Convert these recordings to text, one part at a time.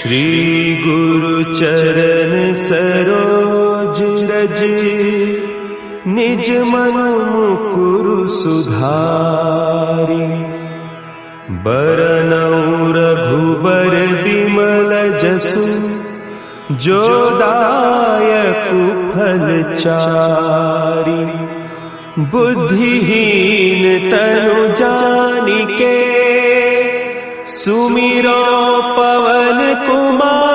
श्री गुरु चरण सरोज रज, निज मन मुकुरु सुधारि। बरनउँ रघुबर बिमल जसु, जो दायकु फल चारि। बुद्धिहीन तनु जानिके, सुमिरो पवन कुमार।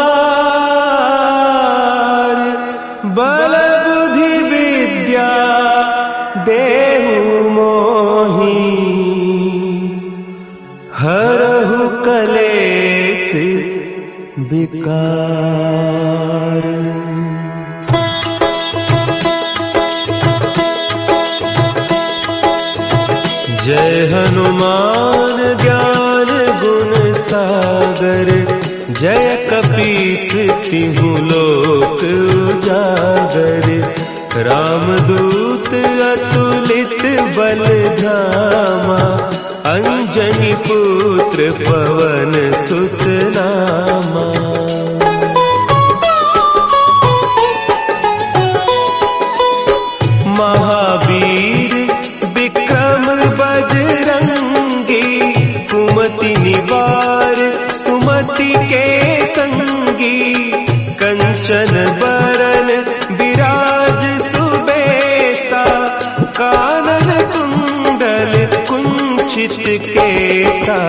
बल बुद्धि विद्या देहु मोहि, हरहु कलेस विकार। जय हनुमान ज्ञान गुण सागर, जय कपीस तिहुँ लोक उजागर। रामदूत अतुलित बल धामा, अंजनी पुत्र पवन सुत नामा। महावीर विक्रम बजरंगी, कुमति निवार सुमति के संगी। कंचन बरन विराज सुबेसा, कानन कुंडल कुंचित केसा।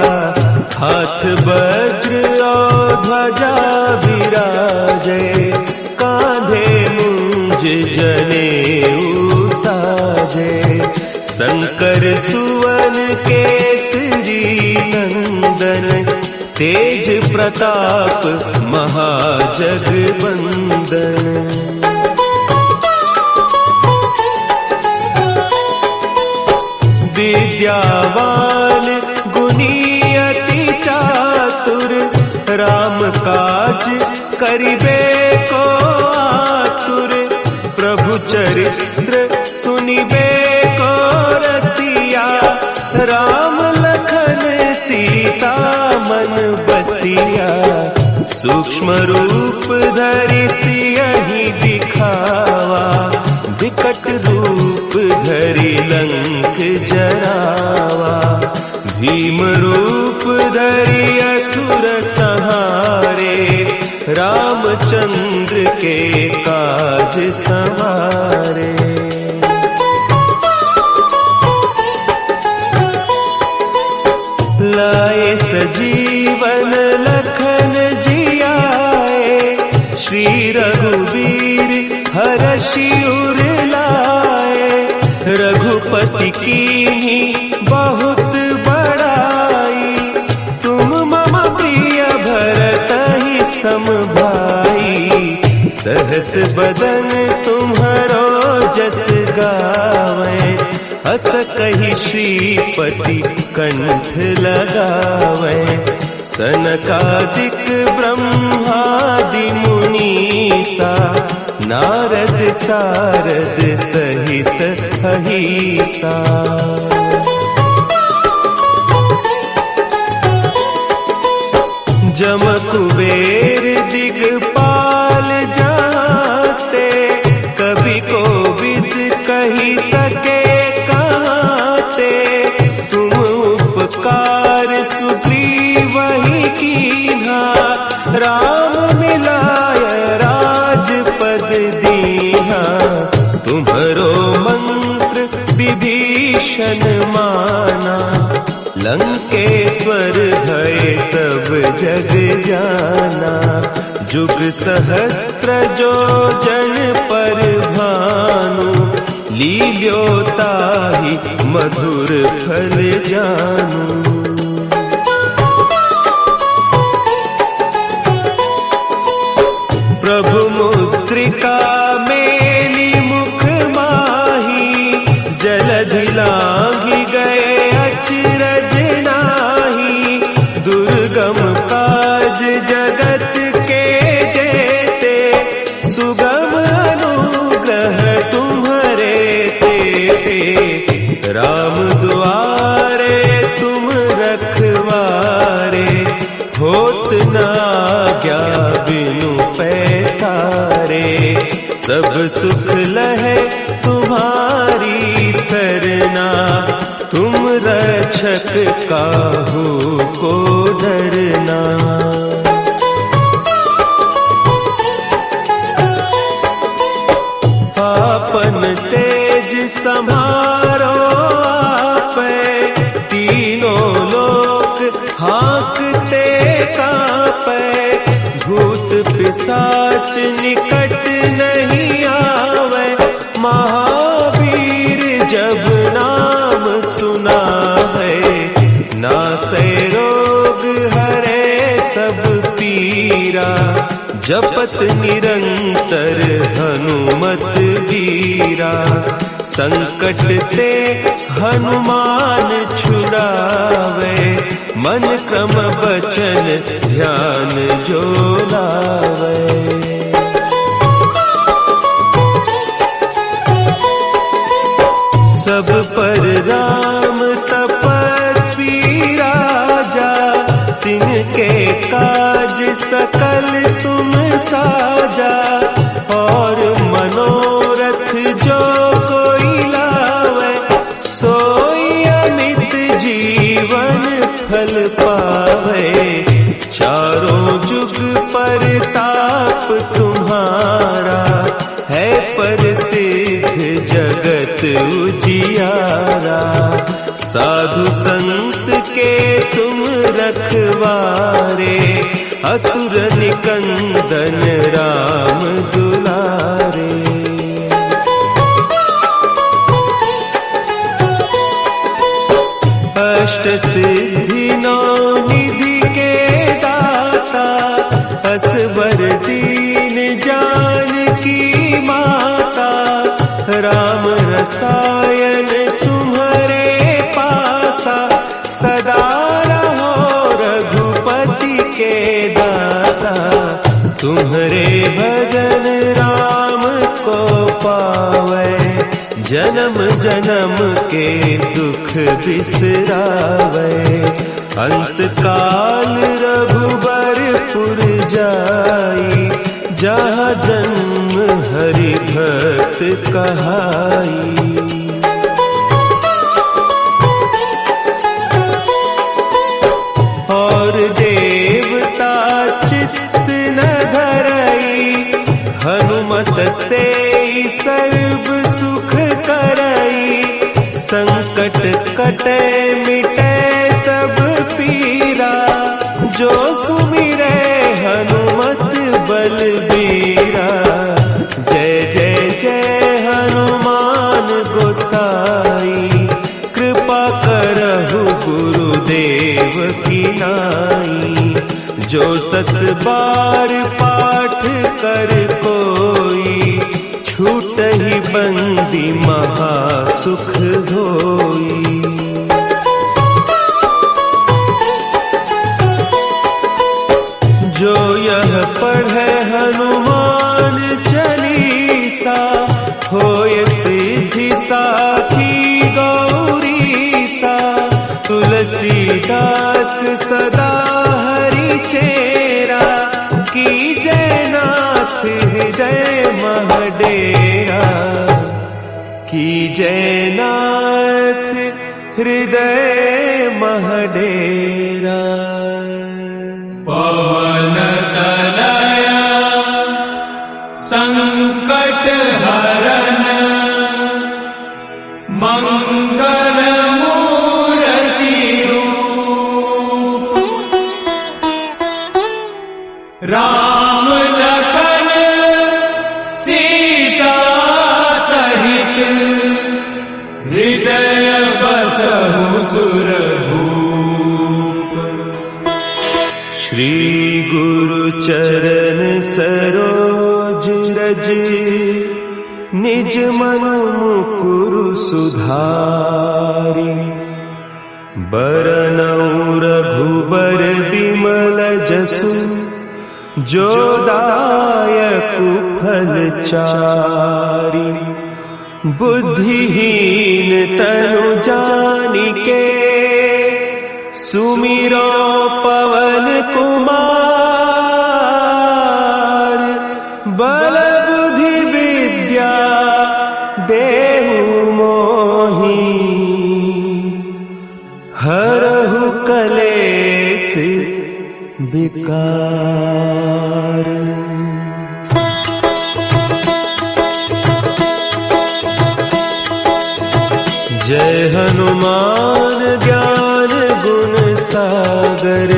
हाथ वज्र और ध्वजा विराजे, कांधे मुंज जनेऊ साजे। शंकर सुवन केसरी नंदन, तेज प्रताप महाजगवंदन। विद्यावान गुणी अति चातुर, राम काज करिबे को आतुर। प्रभु चरित्र सुनिबे को रसिया, राम लखन सीता मन बसिया। सूक्ष्म रूप धरि सियहि दिखावा, विकट रूप धरि लंक जरावा। भीम रूप धरि असुर संहारे, रामचंद्र के काज संवारे। लाए सजीवन लखन जियाए, श्री रघुवीर हरषि उर लाए। रघुपति कीन्ही बहुत बड़ाई, तुम मम प्रिय भरतहि सम भाई। सहस बदन तुम्हरो जस गावें, हस कहि श्रीपति कंठ लगावें। सनकादिक ब्रह्मादि मुनीसा, नारद सारद सहित अहीसा। जम कुबेर दिगपाल जाते, कवि कोविद कहि सके कहते। तुम उपकार सुग्रीवहि कीन्हा, राम मिलाय राजपद दीन्हा। तुम्हरो मंत्र विभीषण माना, लंकेश्वर भय सब जग जाना। जुग सहस्त्र जो जन पर भानु, लील्यो ताहि मधुर फल जानू। प्रभु मुद्रिका मेली मुख माही, जलधि लांघि गए अचरज नाही। दुर्गम काज जगत के जेते, सुगम अनुग्रह तुम्हरे तेते। राम दुआरे तुम रखवारे, होत न आज्ञा बिनु पैसारे, सब सुख लहे तुम्हारी सरना, तुम रक्षक काहू को डरना। आपन तेज सम्हारो आपै, तीनों लोक हाँकते कांपै, भूत पिशाच निकट नहीं आवे, महावीर जब नाम सुनावे, नासै रोग हरे सब पीरा, जपत निरंतर हनुमत वीरा, संकट ते हनुमान छुड़ावे, मन क्रम बचन ध्यान जो लावे। सब पर राम तपस्वी राजा, तिनके काज सकल तुम साजा, और मनोरथ जो कोई लावे, सोई अमित जीवन फल पावे, चारों जुग परताप तुम्हारा, है प्रसिद्ध जगत उजियारा, साधु संत के तुम रखवारे, असुर निकंदन राम दुलारे। अष्ट सिद्धि नौ निधि के दाता, असवर दीन जानकी माता, राम रसायन तुम्हारे पासा, सदा रहो रघुपति के दासा, तुम्हारे भजन राम को पावे, जन्म जन्म के दुख बिसरावे, अंत काल रघुबरपुर जाई, जहाँ जन्म हरि भक्त कहाई। और देवता चित्त न धरई, हनुमत से सर्व सुख करई, संकट कटे मिटे सब पीरा, जो सुमिरे हनुमत बलबीरा, जय जय जय हनुमान गोसाई, कृपा करहु गुरुदेव की नाई, जो सत बार पाठ कर कोई, छूटहि बंदी महा सुख होई। जो यह पढ़े हनुमान चालीसा, होय सिद्धि साखी गौरीसा, तुलसीदास सदा हरि चेरा, की जयनाथ हृदय महडेरा, की जयनाथ हृदय महडेरा। पवन तनया संकट हरन, मंगल मूर्ति रूप, राम लखन सीता सहित, हृदय बसहु सुरभूप। श्री गुरु चरण सरोज रज, निज मन मुकुरु सुधारि, बरनउँ रघुबर बिमल जसु, जो दायकु फल चारि, बुद्धिहीन तनु जानिके, सुमिरो पवन कुमार, विकार। जय हनुमान ज्ञान गुण सागर,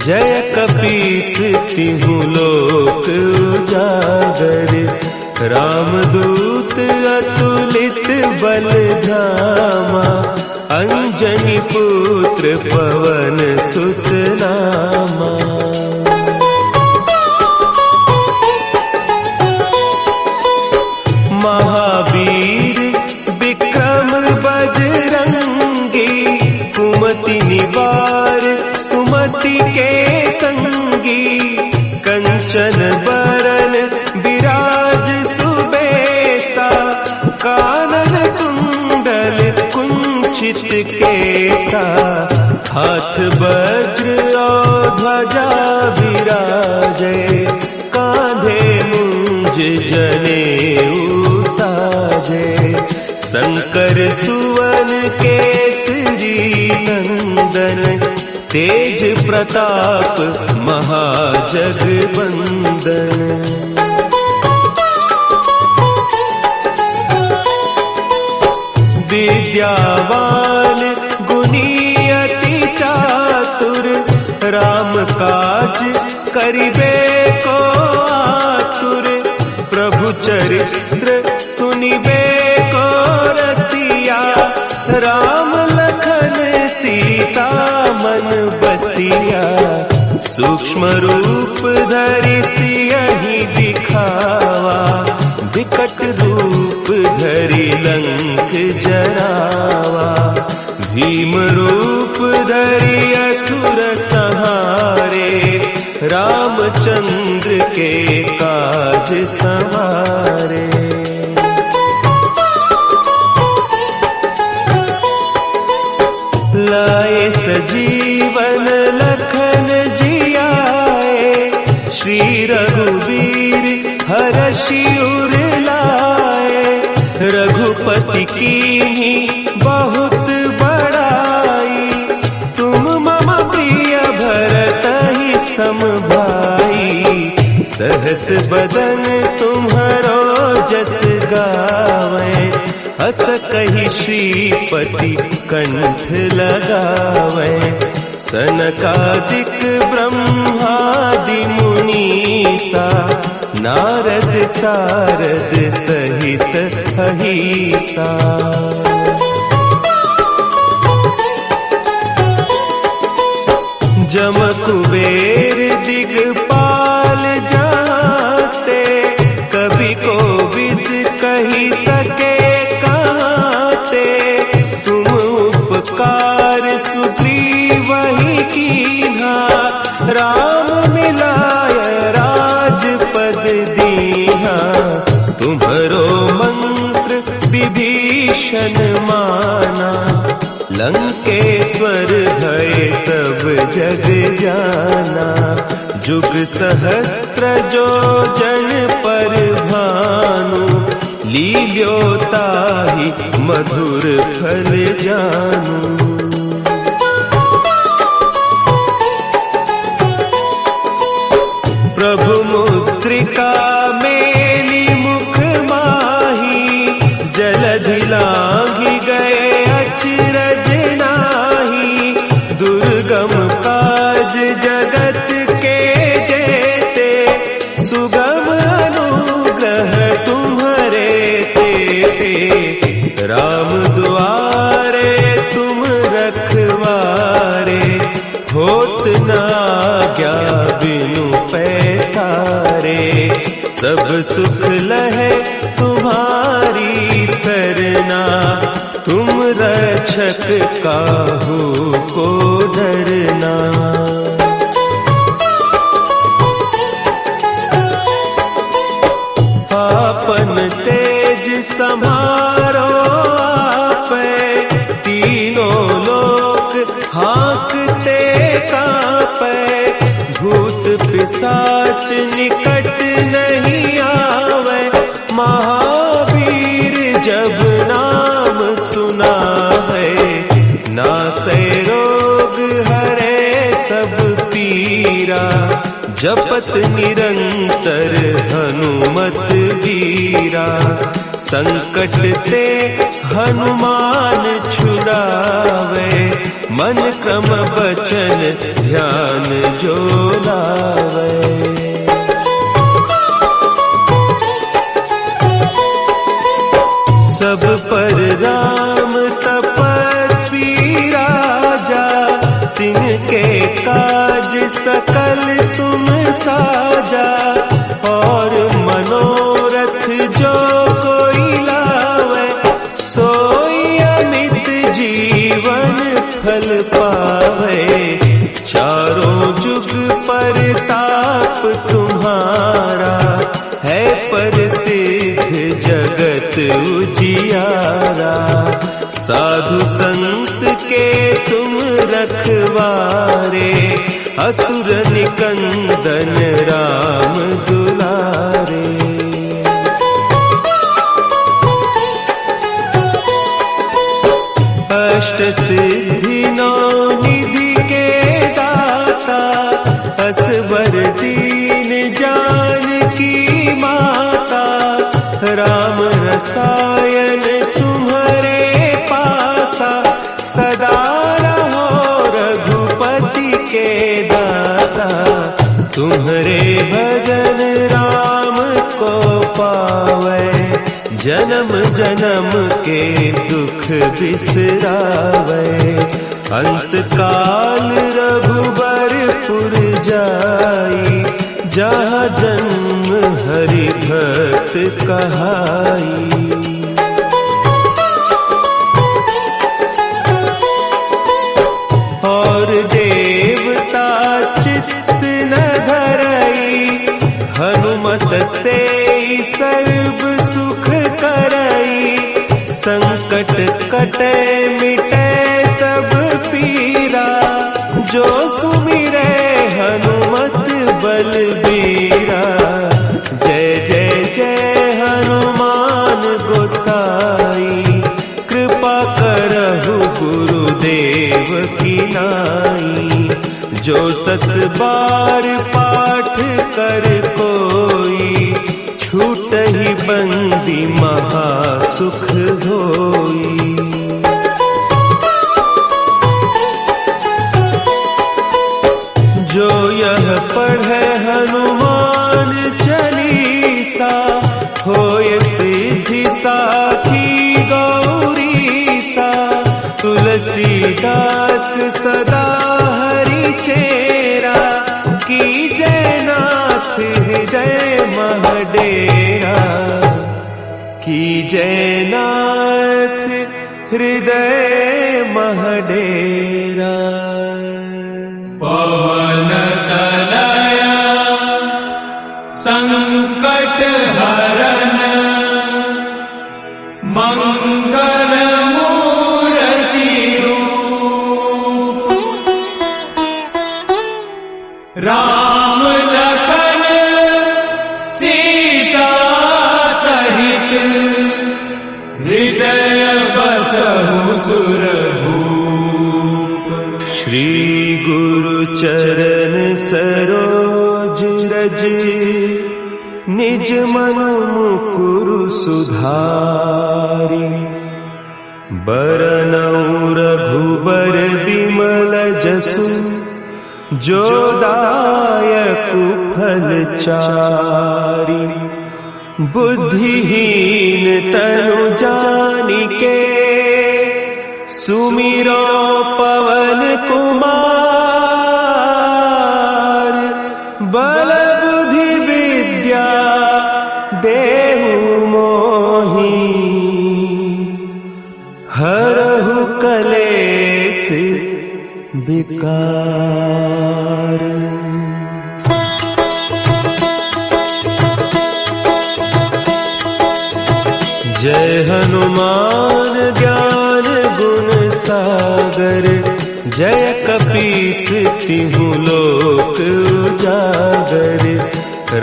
जय कपीस तिहु लोक उजागर। रामदूत अतुलित बल धामा, अंजनी पुत्र पवन सुत नामा। महावीर विक्रम बजरंगी, कुमति निवार सुमति के संगी। कंचन बरन विराज सुबेसा, कानन कुंडल कुंचित केसा। हाथ वज्र और ध्वजा विराजे, कांधे मुंज जनेऊ साजे। शंकर सुवन केसरी नंदन, तेज प्रताप महाजगवंदन। विद्यावान गुणी अति चातुर, राम काज करिबे को आतुर। प्रभु चरित्र सुनिबे को रसिया, राम लखन सीता मन बसिया। सूक्ष्म रूप धरि सियहि दिखावा, विकट रूप धरि लंक जरावा। भीम रूप धरि असुर संहारे, रामचंद्र के काज संवारे। लाए सजीवन लखन जियाए, श्री रघुवीर हरषि उर लाए। रघुपति कीन्ही बहुत बड़ाई, तुम मम प्रिय भरतहि सम भाई। सहस बदन तुम्हरो जस गावें, अस कहि श्रीपति कंठ लगावें। सनकादिक ब्रह्मादि मुनीसा, नारद सारद सहित अहीसा। जम कुबेर दिगपाल जाते, कभी कोविद कही सके कहते। तुम उपकार सुग्रीवहि कीन्हा, राम मिलाय राजपद दीन्हा। तुम्हरो मंत्र विभीषण माना, लंकेश्वर भय सब जग जाना। जुग सहस्त्र जो जन पर भानु, लील्यो ताहि मधुर फल जानू। प्रभु मुद्रिका मेली मुख माही, जलधि लांघि गए अचरज नाही। दुर्गम काज जगत के जेते, सुगम अनुग्रह तुम्हरे तेते। राम दुआरे तुम रखवारे, होत न आज्ञा बिनु पैसारे। सब सुख लहे तुम्हारी सरना, तुम रक्षक काहू को डरना। आपन तेज समारो आपे, तीनों लोक हाँकते कापे। भूत पिशाच निकट नहीं आवे, महावीर जब नाम सुनावे। नासै रोग हरे सब पी वीरा, जपत निरंतर हनुमत वीरा। संकट ते हनुमान छुड़ावे, मन क्रम बचन ध्यान जो लावे। सब पर राम तपस्वी राजा, तिनके काज सकल तुम साजा। और मनोरथ जो कोई लावे, सोई अमित जीवन फल पावे। चारों जुग परताप तुम्हारा, है प्रसिद्ध जगत उजियारा। साधु संत के तुम रखवारे, असुर निकंदन राम दुलारे। अष्ट सिद्धि नौ निधि के दाता, असवर दीन जानकी माता। राम रसायन तुम्हारे पासा, सदा रहो रघुपति के दासा। तुम्हारे भजन राम को पावे, जन्म जन्म के दुख बिसरावे। अंत काल रघुबरपुर जाई, जहाँ जन्म हरि भक्त कहाई। और देवता चित्त न धरई, हनुमत से सर्व सुख करई। संकट कटे मिटे सब पीरा, जो सुमिरे हनुमत बलबीरा। जय जय जय हनुमान गोसाई, कृपा करहु गुरुदेव की नाई। जो सत बार पाठ कर कोई, छूटहि बंदी महासुख होई। जो यह पढ़े हनुमान चालीसा, होय सिद्धि साखी गौरीसा। तुलसीदास सदा हरि चेरा, की जयनाथ हृदय महडेरा। की जयनाथ हृदय महडेरा। पवन तनया संकट हरन, मंगल मूर्ति रूप। राम लखन सीता सहित, हृदय बसहु सुरभूप। श्री गुरु चरण सरोज रज, निज मन मुकुरु सुधारि। बरनउँ रघुबर बिमल जसु, जो दायकु फल चारि। बुद्धिहीन तनु जानिके, सुमिरो पवन कुमार। बल बुद्धि विद्या देहु मोहि, हरहु कलेस विकार। जय हनुमान ज्ञान गुण सागर, जय कपीस तिहु लोक उजागर।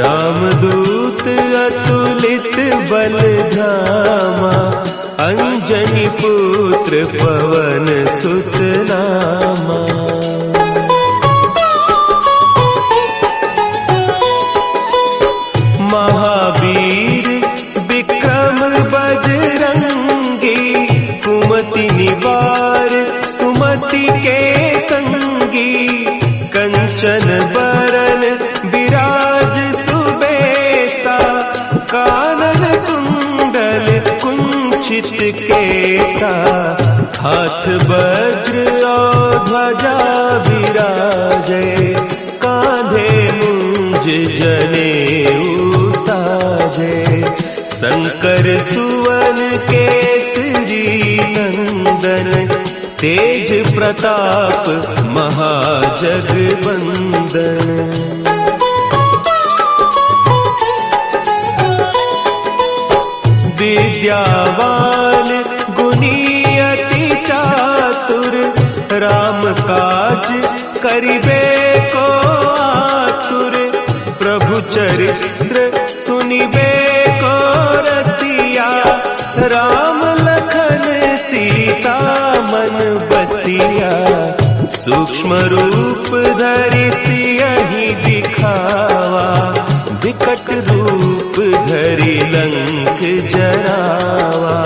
रामदूत अतुलित बल धामा, अंजनी पुत्र पवन सुत नामा। केसा, हाथ वज्र और ध्वजा विराजे, कांधे मुंज जनेऊ साजे। शंकर सुवन केसरी नंदन, तेज प्रताप महाजगबंदन। विद्यावान गुणी अति चातुर, राम काज करिबे को आतुर। प्रभु चरित्र सुनिबे को रसिया, राम लखन सीता मन बसिया। सूक्ष्म रूप धरि सियहि दिखावा, विकट रूप धरि लंक जरावा।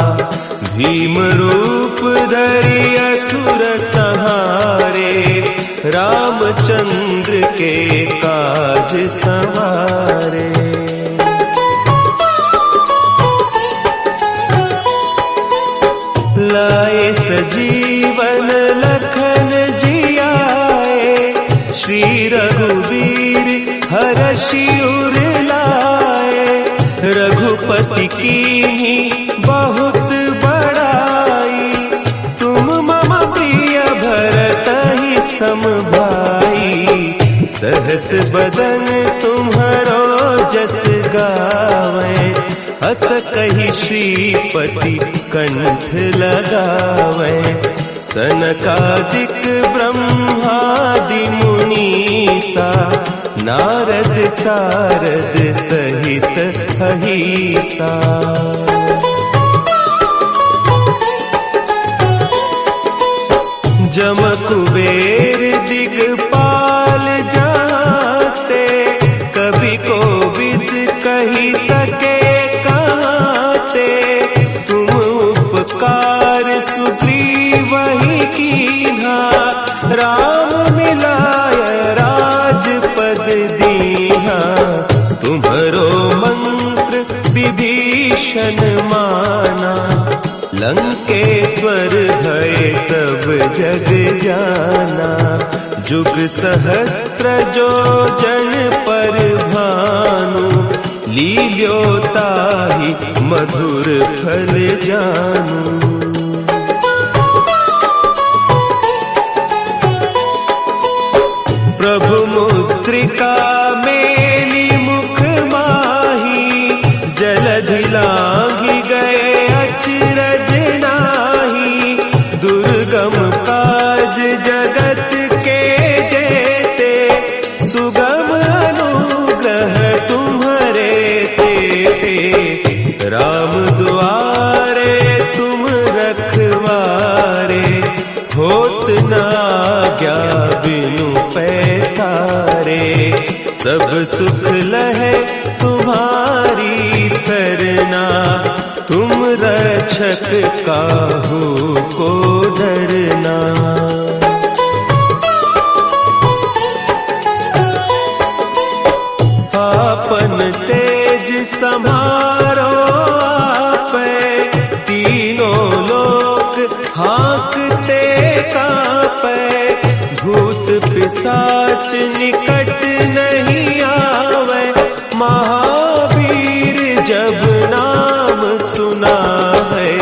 भीम रूप धरि असुर संहारे, रामचंद्र के काज संवारे। लाए सजीवन लखन जियाए, श्री रघुवीर हरषि उर लाए। रघुपति कीन्ही बहुत बड़ाई, तुम मम प्रिय भरतहि सम भाई। सहस बदन तुम्हरो जस गावे, अस कहि श्रीपति कंठ लगावे। सनकादिक ब्रह्मादि मुनीसा, नारद सारद सहित अहीसा। जम कुबेर दिगपाल जाते, कभी कोविद कही सके कहते। तुम उपकार सुग्रीवहि कीन्हा, राम मिलाय राजपद दीन्हा। तुम्हरो मंत्र विभीषण माना, लंकेश्वर भय सब जग जाना। जुग सहस्त्र जो जन पर भानु, लील्यो ताहि मधुर फल जानू। प्रभु मुद्रिका मेली मुख माही, जलधि लांघि गए अचरज नाही। दुर्गम काज जगत के जेते, सुगम अनुग्रह तुम्हरे तेते। राम दुआरे तुम रखवारे, होत न आज्ञा बिनु पैसारे। सब सुख लहे तुम्हारी सरना, तुम रक्षक काहू को डरना। आपन तेज समारो आपे, तीनों लोक हाँकते कापे। भूत पिशाच निकट नहीं आवे, महावीर जब नाम सुना है।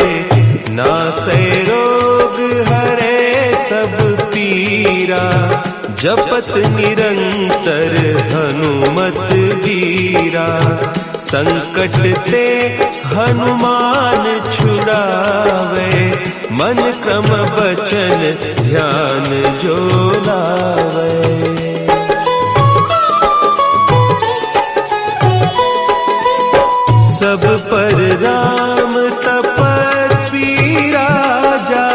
नासै रोग हरे सब पीरा, जपत निरंतर हनुमत वीरा। संकट ते हनुमान छुड़ावे, मन क्रम बचन ध्यान जो लावे। सब पर राम तपस्वी राजा,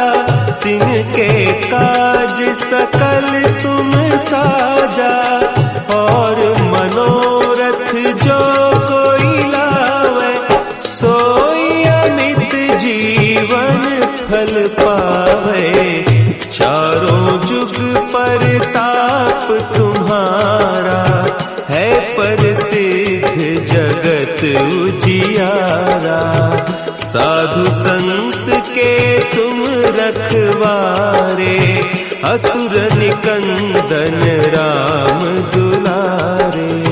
तिनके काज सकल तुम साजा। और मनोरथ जो कोई लावे, सोई अमित जीवन फल पावे। चारों जुग परताप तुम्हारा, है प्रसिद्ध जगत उजियारा। साधु संत के असुर निकंदन राम दुलारे।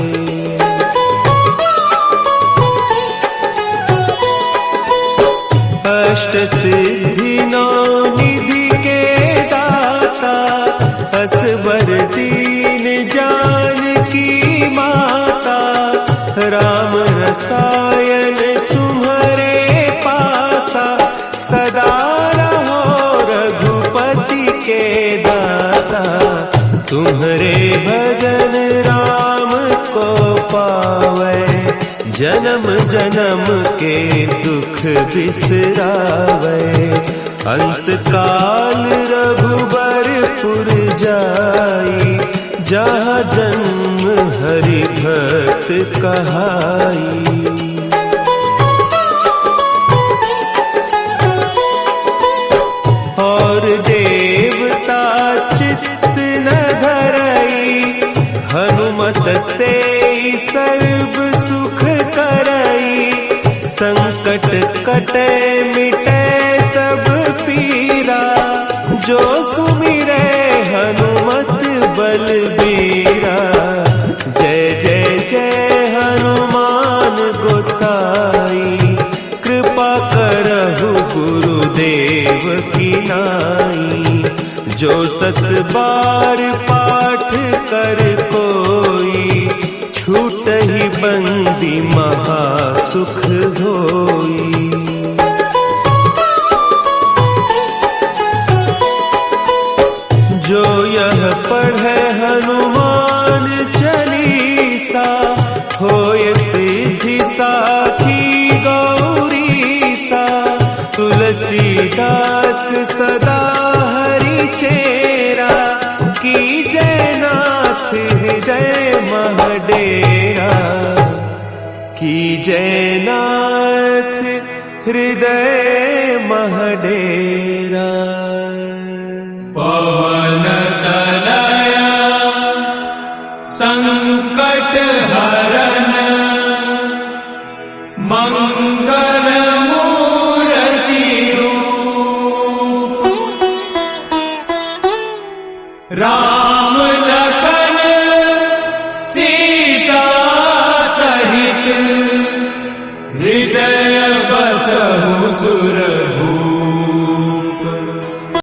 अष्ट सिद्धि नौ निधि के दाता, असवर दीन जानकी माता, राम रसायन तुम्हारे पासा, सदा रहो रघुपति के दासा। तुम्हारे भजन राम को पावे, जन्म जन्म के दुख बिसरावे। अंत काल रघुबरपुर जाई, जहाँ जन्म हरि भक्त कहाई। और देवता चित्त न धरई, हनुमत से सर्व सुख करई। संकट कटे मिटे सब पीरा, जो सुमिरे हनुमत बलबीरा। जय जय जय हनुमान गोसाई, कृपा करहु गुरुदेव की नाई। जो सत बार पाठ कर कोई, छूटहि बंदी महा सुख होई। जो यह पढ़े हनुमान चालीसा, होय सिद्धि साखी गौरीसा। तुलसीदास सदा हरि चेरा, की जयनाथ हृदय महडेरा। की जयनाथ हृदय महडेरा। पवन तनया संकट हरन, मंगल मूर्ति रूप। राम